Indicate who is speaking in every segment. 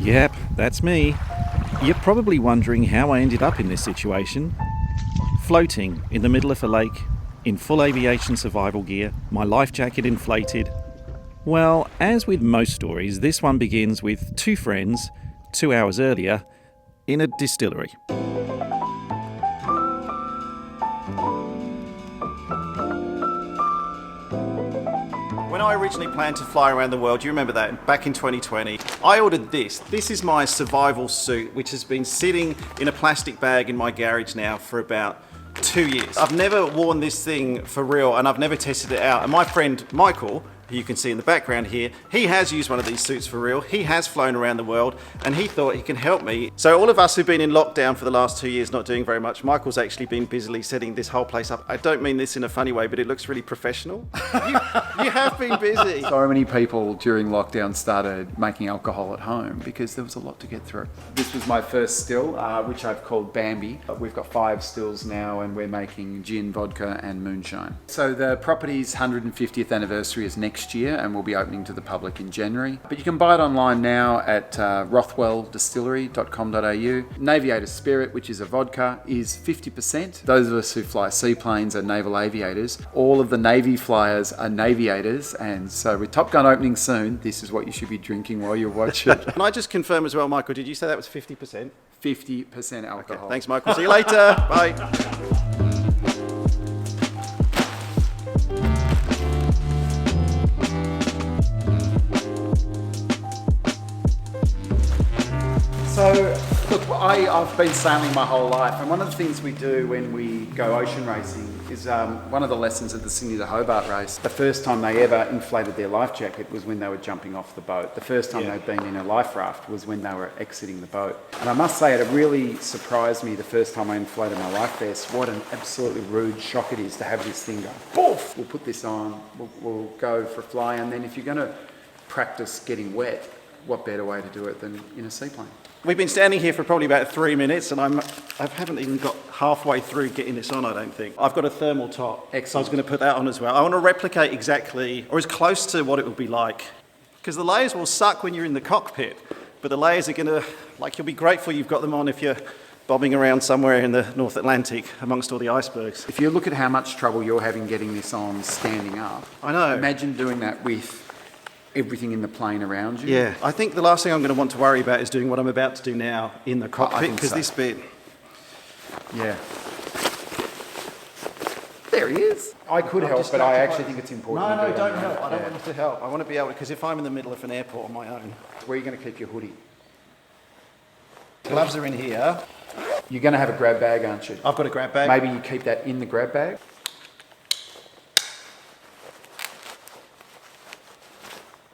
Speaker 1: Yep, that's me. You're probably wondering how I ended up in this situation. Floating in the middle of a lake, in full aviation survival gear, my life jacket inflated. Well, as with most stories, this one begins with two friends, 2 hours earlier, in a distillery. When I originally planned to fly around the world, do you remember that? Back in 2020, I ordered this. This is my survival suit, which has been sitting in a plastic bag in my garage now for about 2 years. I've never worn this thing for real, and I've never tested it out. And my friend Michael, who you can see in the background here, he has used one of these suits for real. He has flown around the world, and he thought he can help me. So all of us who've been in lockdown for the last 2 years not doing very much, Michael's actually been busily setting this whole place up. I don't mean this in a funny way, but it looks really professional. You have been busy.
Speaker 2: So many people during lockdown started making alcohol at home because there was a lot to get through. This was my first still, which I've called Bambi. We've got 5 stills now, and we're making gin, vodka, and moonshine. So the property's 150th anniversary is next year, and we'll be opening to the public in January. But you can buy it online now at rothwelldistillery.com.au. Navigator Spirit, which is a vodka, is 50%. Those of us who fly seaplanes are naval aviators. All of the Navy flyers are naviators, and so with Top Gun opening soon, this is what you should be drinking while you watch it.
Speaker 1: Can I just confirm as well, Michael, did you say that was 50%?
Speaker 2: 50% alcohol.
Speaker 1: Okay, thanks, Michael. See you later. Bye.
Speaker 2: So, look, I've been sailing my whole life, and one of the things we do when we go ocean racing is one of the lessons of the Sydney to Hobart race. The first time they ever inflated their life jacket was when they were jumping off the boat. The first time they'd been in a life raft was when they were exiting the boat. And I must say, it really surprised me the first time I inflated my life vest, what an absolutely rude shock it is to have this thing go, poof! We'll put this on, we'll go for a fly, and then if you're going to practice getting wet, what better way to do it than in a seaplane?
Speaker 1: We've been standing here for probably about 3 minutes, and I haven't even got halfway through getting this on, I don't think. I've got a thermal top, so I was going to put that on as well. I want to replicate exactly, or as close to what it would be like, because the layers will suck when you're in the cockpit, but the layers are going to, you'll be grateful you've got them on if you're bobbing around somewhere in the North Atlantic amongst all the icebergs.
Speaker 2: If you look at how much trouble you're having getting this on standing up,
Speaker 1: I know.
Speaker 2: Imagine doing that with everything in the plane around you.
Speaker 1: Yeah, I think the last thing I'm going to want to worry about is doing what I'm about to do now in the cockpit, because this bit...
Speaker 2: Yeah. There he is. I could help, but I actually think it's important.
Speaker 1: No, don't help. I don't want you to help. I want to be able to, because if I'm in the middle of an airport on my own...
Speaker 2: Where are you going to keep your hoodie?
Speaker 1: Gloves are in here.
Speaker 2: You're going to have a grab bag, aren't you?
Speaker 1: I've got a grab bag.
Speaker 2: Maybe you keep that in the grab bag.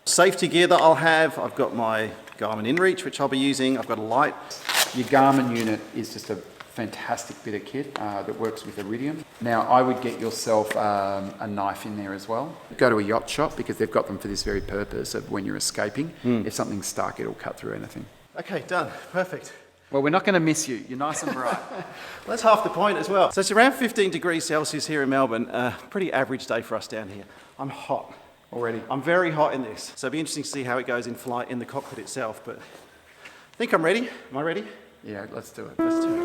Speaker 1: Safety gear that I'll have, I've got my Garmin InReach, which I'll be using. I've got a light.
Speaker 2: Your Garmin unit is just a fantastic bit of kit that works with iridium. Now, I would get yourself a knife in there as well. Go to a yacht shop, because they've got them for this very purpose of when you're escaping. If something's stuck, it'll cut through anything.
Speaker 1: Okay, done. Perfect.
Speaker 2: Well, we're not going to miss you. You're nice and bright.
Speaker 1: Well, that's half the point as well. So it's around 15 degrees Celsius here in Melbourne. Pretty average day for us down here. I'm hot.
Speaker 2: Already.
Speaker 1: I'm very hot in this, so it'll be interesting to see how it goes in flight in the cockpit itself, but I think I'm ready. Am I ready?
Speaker 2: Yeah, let's do it.
Speaker 1: Let's do it.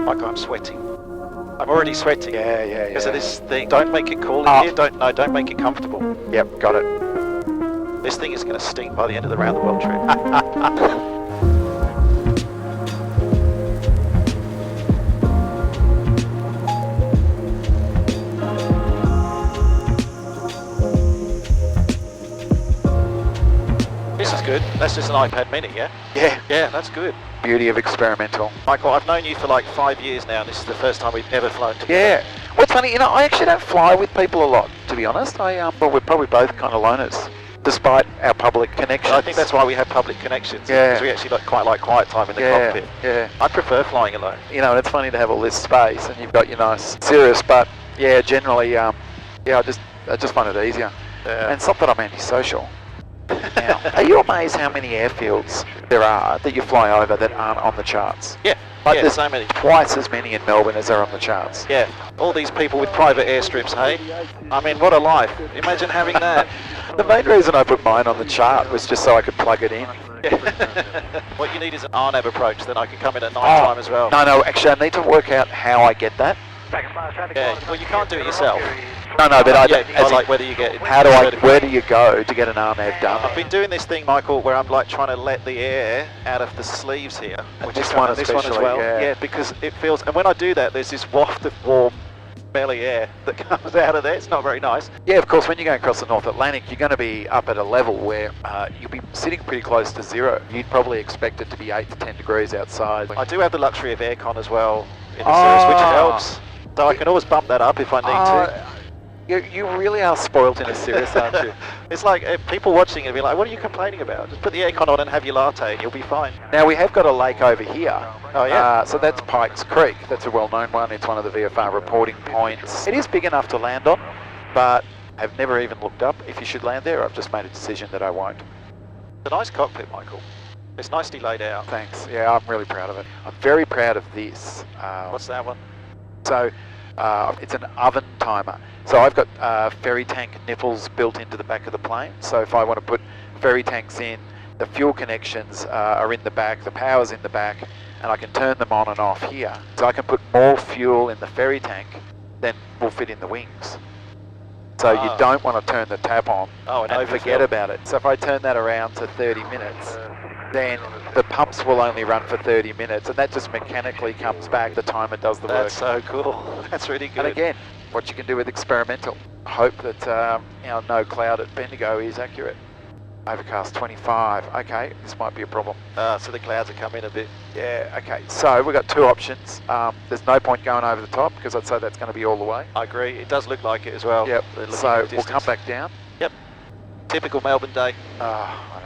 Speaker 3: Like I'm sweating. I'm already sweating.
Speaker 2: Yeah.
Speaker 3: Because of this thing. Don't make it cool in here. Don't make it comfortable.
Speaker 2: Yep, got it.
Speaker 3: This thing is going to stink by the end of the round the world trip. Good. That's just an iPad mini, yeah? Yeah, that's good.
Speaker 4: Beauty of experimental.
Speaker 3: Michael, I've known you for like 5 years now, and this is the first time we've ever flown together.
Speaker 4: Yeah. What's funny, I actually don't fly with people a lot, to be honest. Well, we're probably both kind of loners, despite our public connections.
Speaker 3: I think that's why we have public connections.
Speaker 4: Yeah.
Speaker 3: Because we actually quite like quiet time in the cockpit.
Speaker 4: Yeah.
Speaker 3: I prefer flying alone.
Speaker 4: And it's funny to have all this space, and you've got your nice Cirrus, but generally, I just find it easier.
Speaker 3: Yeah.
Speaker 4: And it's not that I'm antisocial. Now, are you amazed how many airfields there are that you fly over that aren't on the charts?
Speaker 3: Yeah,
Speaker 4: Like there's
Speaker 3: so many.
Speaker 4: twice as many in Melbourne as are on the charts.
Speaker 3: Yeah, all these people with private airstrips, hey? I mean, what a life. Imagine having that.
Speaker 4: The main reason I put mine on the chart was just so I could plug it in.
Speaker 3: What you need is an RNAV approach, then I can come in at night time as well.
Speaker 4: No, actually I need to work out how I get that.
Speaker 3: Yeah, well, you can't do it yourself.
Speaker 4: No, but
Speaker 3: I like whether you get it.
Speaker 4: where do you go to get an RNAV done?
Speaker 3: I've been doing this thing, Michael, where I'm like trying to let the air out of the sleeves here.
Speaker 4: And
Speaker 3: Which
Speaker 4: this
Speaker 3: is
Speaker 4: one
Speaker 3: this one as
Speaker 4: especially,
Speaker 3: well.
Speaker 4: yeah.
Speaker 3: Because it feels, and when I do that, there's this waft of warm, belly air that comes out of there. It's not very nice.
Speaker 4: Yeah, of course, when you're going across the North Atlantic, you're going to be up at a level where you'll be sitting pretty close to zero. You'd probably expect it to be 8 to 10 degrees outside.
Speaker 3: I do have the luxury of aircon as well in the service, which helps. So I can always bump that up if I need to.
Speaker 4: You really are spoilt in a Cirrus, aren't you?
Speaker 3: It's like people watching it will be like, what are you complaining about? Just put the aircon on and have your latte and you'll be fine.
Speaker 4: Now, we have got a lake over here.
Speaker 3: Oh, yeah.
Speaker 4: So that's Pikes Creek. That's a well-known one. It's one of the VFR reporting points. It is big enough to land on, but I've never even looked up if you should land there. I've just made a decision that I won't.
Speaker 3: It's a nice cockpit, Michael. It's nicely laid out.
Speaker 4: Thanks. Yeah, I'm really proud of it. I'm very proud of this.
Speaker 3: What's that one?
Speaker 4: So it's an oven timer. So I've got ferry tank nipples built into the back of the plane. So if I want to put ferry tanks in, the fuel connections are in the back, the power's in the back, and I can turn them on and off here. So I can put more fuel in the ferry tank than will fit in the wings. So you don't want to turn the tap on and forget about it. So if I turn that around to 30 minutes, then the pumps will only run for 30 minutes, and that just mechanically comes back. The timer does the work.
Speaker 3: That's so cool. That's really good.
Speaker 4: And again, what you can do with experimental. Hope that our no cloud at Bendigo is accurate. Overcast 25. Okay, this might be a problem.
Speaker 3: So the clouds have come in a bit.
Speaker 4: Yeah, okay. So we've got two options. There's no point going over the top because I'd say that's going to be all the way.
Speaker 3: I agree. It does look like it as well.
Speaker 4: Yep. So we'll come back down.
Speaker 3: Yep. Typical Melbourne day.
Speaker 4: I know.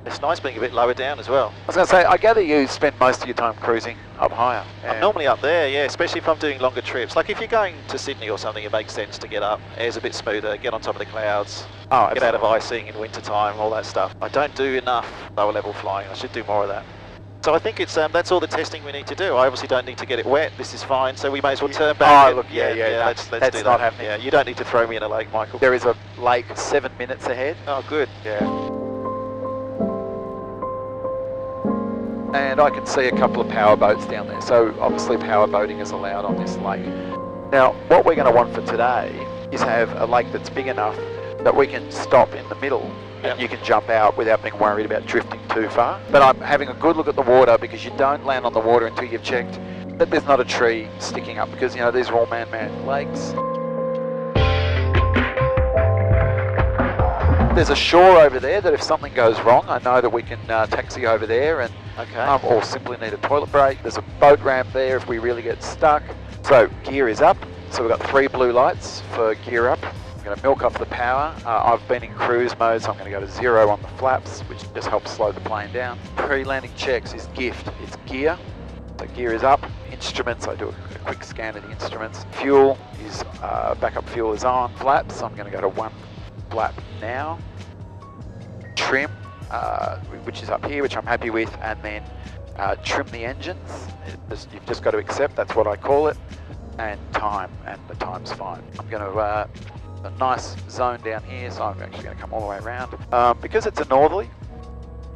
Speaker 3: It's nice being a bit lower down as well.
Speaker 4: I was going to say, I gather you spend most of your time cruising up higher.
Speaker 3: I'm normally up there, yeah, especially if I'm doing longer trips. Like if you're going to Sydney or something, it makes sense to get up. Air's a bit smoother, get on top of the clouds, get out of icing in winter time, all that stuff. I don't do enough lower level flying. I should do more of that. So I think it's that's all the testing we need to do. I obviously don't need to get it wet. This is fine. So we may as well turn back.
Speaker 4: Oh, look, yeah.
Speaker 3: Let's do
Speaker 4: that's
Speaker 3: that.
Speaker 4: not happening.
Speaker 3: Yeah, you don't need to throw me in a lake, Michael.
Speaker 4: There is a lake 7 minutes ahead.
Speaker 3: Oh, good.
Speaker 4: Yeah. And I can see a couple of power boats down there. So obviously power boating is allowed on this lake. Now, what we're going to want for today is have a lake that's big enough that we can stop in the middle and you can jump out without being worried about drifting too far. But I'm having a good look at the water because you don't land on the water until you've checked that there's not a tree sticking up because, you know, these are all man-made lakes. There's a shore over there that if something goes wrong, I know that we can taxi over there and or simply need a toilet break. There's a boat ramp there if we really get stuck. So gear is up. So we've got 3 blue lights for gear up. I'm going to milk off the power. I've been in cruise mode, so I'm going to go to 0 on the flaps, which just helps slow the plane down. Pre-landing checks is gift. It's gear. So gear is up. Instruments, I do a quick scan of the instruments. Fuel is, backup fuel is on. Flaps, I'm going to go to 1 flap now. Trim, which is up here, which I'm happy with, and then trim the engines. You've just got to accept, that's what I call it. And time, and the time's fine. I'm going to a nice zone down here, so I'm actually going to come all the way around. Because it's a northerly,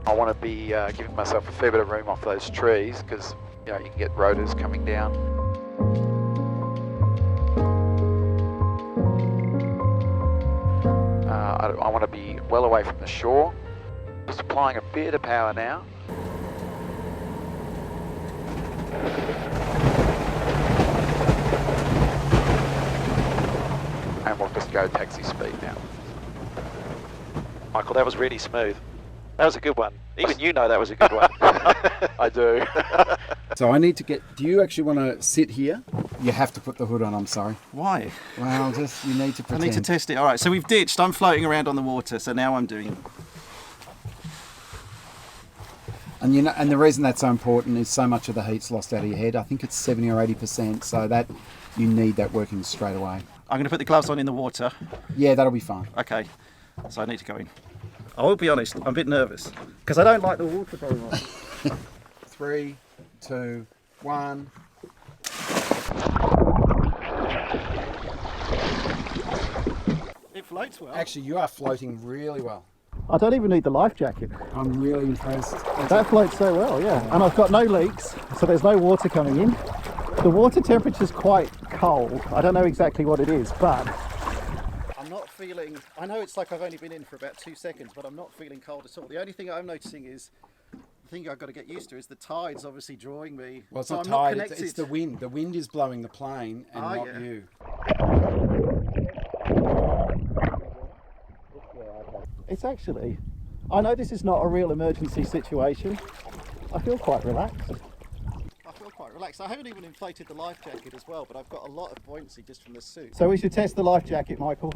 Speaker 4: I want to be giving myself a fair bit of room off those trees because you know you can get rotors coming down. I want to be well away from the shore. Just applying a bit of power now. And we'll just go taxi speed now.
Speaker 3: Michael, that was really smooth. That was a good one. Even you know that was a good one.
Speaker 4: I do.
Speaker 2: So I need to get, do you actually want to sit here? You have to put the hood on, I'm sorry.
Speaker 1: Why?
Speaker 2: Well, just, you need to
Speaker 1: I
Speaker 2: pretend.
Speaker 1: need to test it. All right, so we've ditched. I'm floating around on the water, so now I'm doing it.
Speaker 2: And you know, and the reason that's so important is so much of the heat's lost out of your head. I think it's 70 or 80%, so that you need that working straight away.
Speaker 1: I'm going to put the gloves on in the water.
Speaker 2: Yeah, that'll be fine.
Speaker 1: Okay, so I need to go in. I will be honest, I'm a bit nervous because I don't like the water very much.
Speaker 2: 3, 2, 1.
Speaker 1: It floats well.
Speaker 2: Actually, you are floating really well.
Speaker 1: I don't even need the life jacket.
Speaker 2: I'm really impressed.
Speaker 1: That floats so well, yeah. And I've got no leaks, so there's no water coming in. The water temperature's quite cold. I don't know exactly what it is, but I'm not feeling, I know it's like I've only been in for about 2 seconds, but I'm not feeling cold at all. The only thing I'm noticing is, the thing I've got to get used to is the tide's obviously drawing me.
Speaker 2: Well, it's
Speaker 1: so
Speaker 2: not
Speaker 1: I'm
Speaker 2: tide,
Speaker 1: connected.
Speaker 2: it's the wind. The wind is blowing the plane and not
Speaker 1: yeah.
Speaker 2: you.
Speaker 1: It's actually, I know this is not a real emergency situation. I feel quite relaxed. I haven't even inflated the life jacket as well, but I've got a lot of buoyancy just from the suit. So we should test the life jacket, Michael.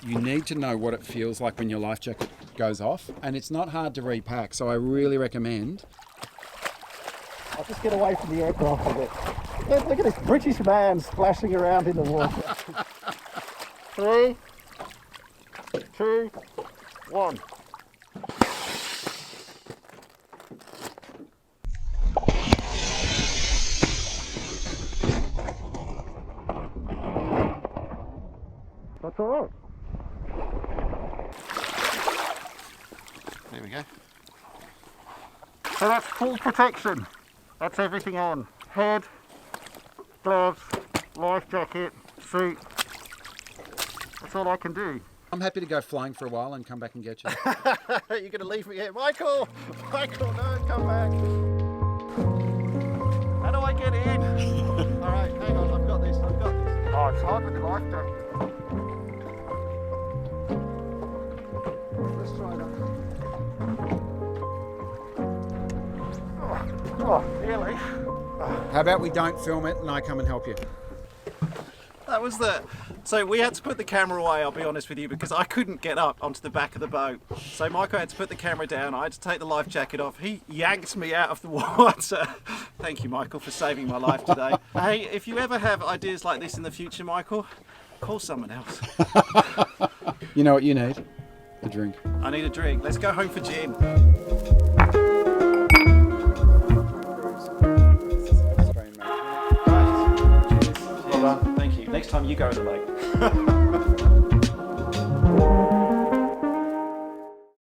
Speaker 2: You need to know what it feels like when your life jacket goes off, and it's not hard to repack, so I really recommend.
Speaker 1: I'll just get away from the aircraft a bit. Look at this British man splashing around in the water. 3, 2, 1. That's all right. There we go. So that's full protection. That's everything on. Head, gloves, life jacket, suit. That's all I can do.
Speaker 2: I'm happy to go flying for a while and come back and get you.
Speaker 1: You're going to leave me here. Michael! Michael, no, come back. How do I get in? All right, hang on, I've got this. Oh, it's hard with the life jacket. Let's try that. Oh, nearly.
Speaker 2: How about we don't film it and I come and help you?
Speaker 1: That was the... So we had to put the camera away, I'll be honest with you, because I couldn't get up onto the back of the boat. So Michael had to put the camera down, I had to take the life jacket off. He yanked me out of the water. Thank you, Michael, for saving my life today. Hey, if you ever have ideas like this in the future, Michael, call someone else.
Speaker 2: You know what you need? A drink.
Speaker 1: I need a drink. Let's go home for gin. Well done. Thank you. Next time you go in the lake.